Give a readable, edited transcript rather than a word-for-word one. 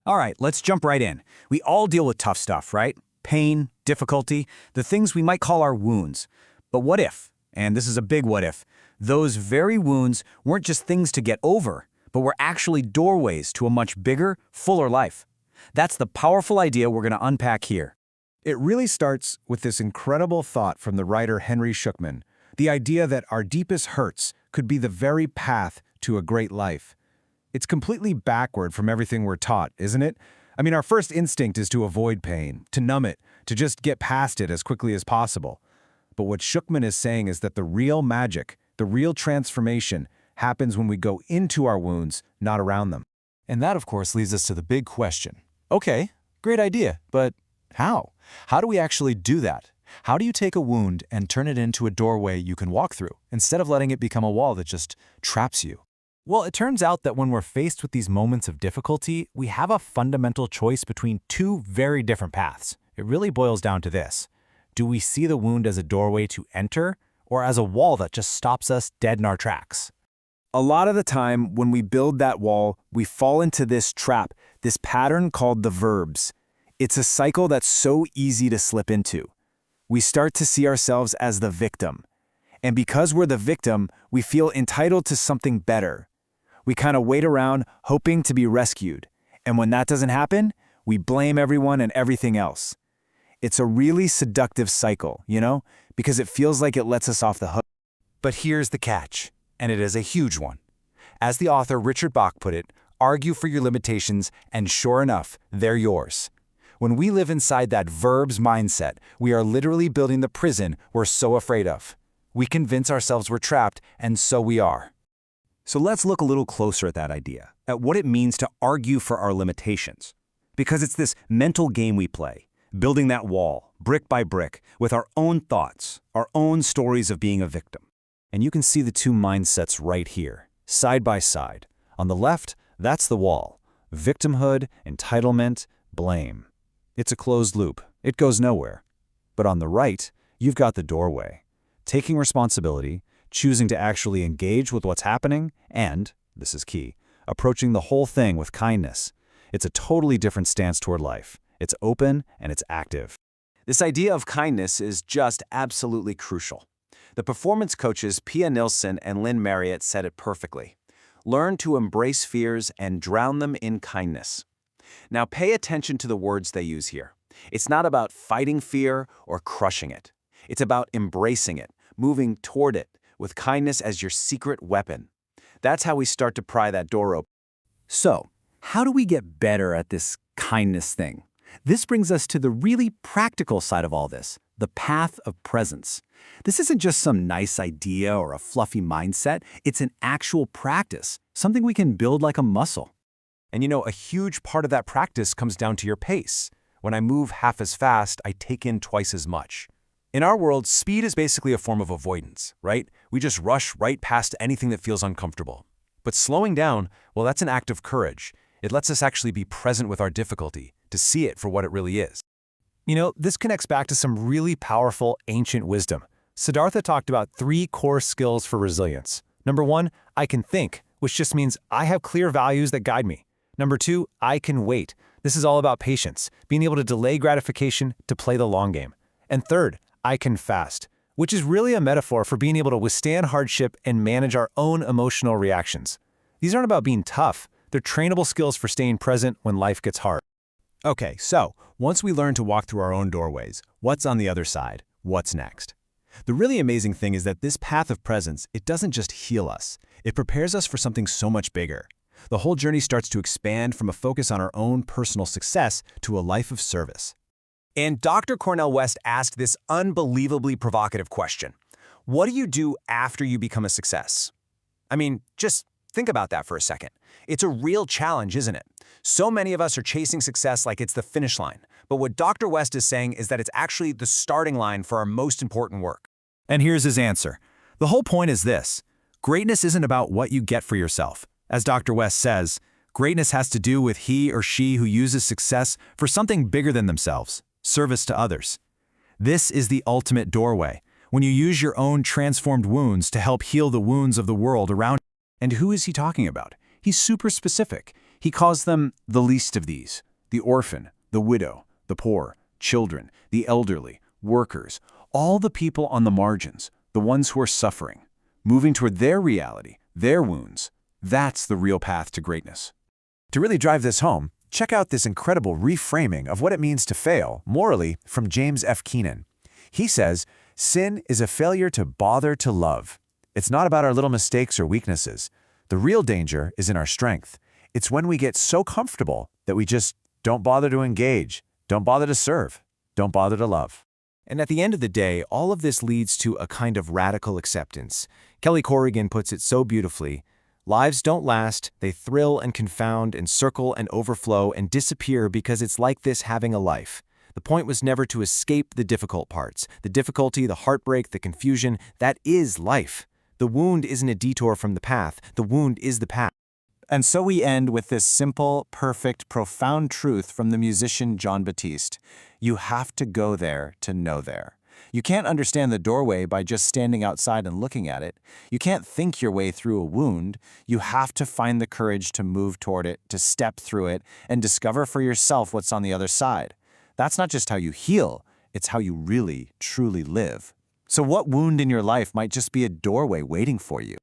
All right, let's jump right in. We all deal with tough stuff, right? Pain, difficulty, the things we might call our wounds. But what if, and this is a big what if, those very wounds weren't just things to get over, but were actually doorways to a much bigger, fuller life? That's the powerful idea we're going to unpack here. It really starts with this incredible thought from the writer Henry Shukman, the idea that our deepest hurts could be the very path to a great life. It's completely backward from everything we're taught, isn't it? I mean, our first instinct is to avoid pain, to numb it, to just get past it as quickly as possible. But what Shukman is saying is that the real magic, the real transformation, happens when we go into our wounds, not around them. And that, of course, leads us to the big question. Okay, great idea, but how? How do we actually do that? How do you take a wound and turn it into a doorway you can walk through, instead of letting it become a wall that just traps you? Well, it turns out that when we're faced with these moments of difficulty, we have a fundamental choice between two very different paths. It really boils down to this. Do we see the wound as a doorway to enter, or as a wall that just stops us dead in our tracks? A lot of the time, when we build that wall, we fall into this trap, this pattern called the verbs. It's a cycle that's so easy to slip into. We start to see ourselves as the victim. And because we're the victim, we feel entitled to something better. We kind of wait around hoping to be rescued. And when that doesn't happen, we blame everyone and everything else. It's a really seductive cycle, because it feels like it lets us off the hook. But here's the catch, and it is a huge one. As the author Richard Bach put it, argue for your limitations, and sure enough, they're yours. When we live inside that verbs mindset, we are literally building the prison we're so afraid of. We convince ourselves we're trapped, and so we are. So let's look a little closer at that idea, at what it means to argue for our limitations. Because it's this mental game we play, building that wall, brick by brick, with our own thoughts, our own stories of being a victim. And you can see the two mindsets right here, side by side. On the left, that's the wall. Victimhood, entitlement, blame. It's a closed loop. It goes nowhere. But on the right, you've got the doorway. Taking responsibility, choosing to actually engage with what's happening, and, this is key, approaching the whole thing with kindness. It's a totally different stance toward life. It's open and it's active. This idea of kindness is just absolutely crucial. The performance coaches Pia Nilsson and Lynn Marriott said it perfectly. Learn to embrace fears and drown them in kindness. Now pay attention to the words they use here. It's not about fighting fear or crushing it. It's about embracing it, moving toward it, with kindness as your secret weapon. That's how we start to pry that door open. So, how do we get better at this kindness thing? This brings us to the really practical side of all this, the path of presence. This isn't just some nice idea or a fluffy mindset, it's an actual practice, something we can build like a muscle. And a huge part of that practice comes down to your pace. When I move half as fast, I take in twice as much. In our world, speed is basically a form of avoidance, right? We just rush right past anything that feels uncomfortable. But slowing down, well, that's an act of courage. It lets us actually be present with our difficulty, to see it for what it really is. This connects back to some really powerful ancient wisdom. Siddhartha talked about 3 core skills for resilience. Number 1, I can think, which just means I have clear values that guide me. Number 2, I can wait. This is all about patience, being able to delay gratification to play the long game. And third, I can fast, which is really a metaphor for being able to withstand hardship and manage our own emotional reactions. These aren't about being tough. They're trainable skills for staying present when life gets hard. Okay, so once we learn to walk through our own doorways, what's on the other side? What's next? The really amazing thing is that this path of presence, it doesn't just heal us. It prepares us for something so much bigger. The whole journey starts to expand from a focus on our own personal success to a life of service. And Dr. Cornel West asked this unbelievably provocative question. What do you do after you become a success? I mean, just think about that for a second. It's a real challenge, isn't it? So many of us are chasing success like it's the finish line. But what Dr. West is saying is that it's actually the starting line for our most important work. And here's his answer. The whole point is this. Greatness isn't about what you get for yourself. As Dr. West says, greatness has to do with he or she who uses success for something bigger than themselves, service to others. This is the ultimate doorway, when you use your own transformed wounds to help heal the wounds of the world around you. And who is he talking about? He's super specific. He calls them the least of these: the orphan, the widow, the poor, children, the elderly, workers, all the people on the margins, the ones who are suffering, moving toward their reality, their wounds. That's the real path to greatness. To really drive this home, check out this incredible reframing of what it means to fail morally from James F. Keenan. He says, sin is a failure to bother to love. It's not about our little mistakes or weaknesses. The real danger is in our strength. It's when we get so comfortable that we just don't bother to engage, don't bother to serve, don't bother to love. And at the end of the day, all of this leads to a kind of radical acceptance. Kelly Corrigan puts it so beautifully: lives don't last, they thrill and confound and circle and overflow and disappear because it's like this having a life. The point was never to escape the difficult parts. The difficulty, the heartbreak, the confusion, that is life. The wound isn't a detour from the path. The wound is the path. And so we end with this simple, perfect, profound truth from the musician Jon Batiste. You have to go there to know there. You can't understand the doorway by just standing outside and looking at it. You can't think your way through a wound. You have to find the courage to move toward it, to step through it, and discover for yourself what's on the other side. That's not just how you heal, it's how you really, truly live. So what wound in your life might just be a doorway waiting for you?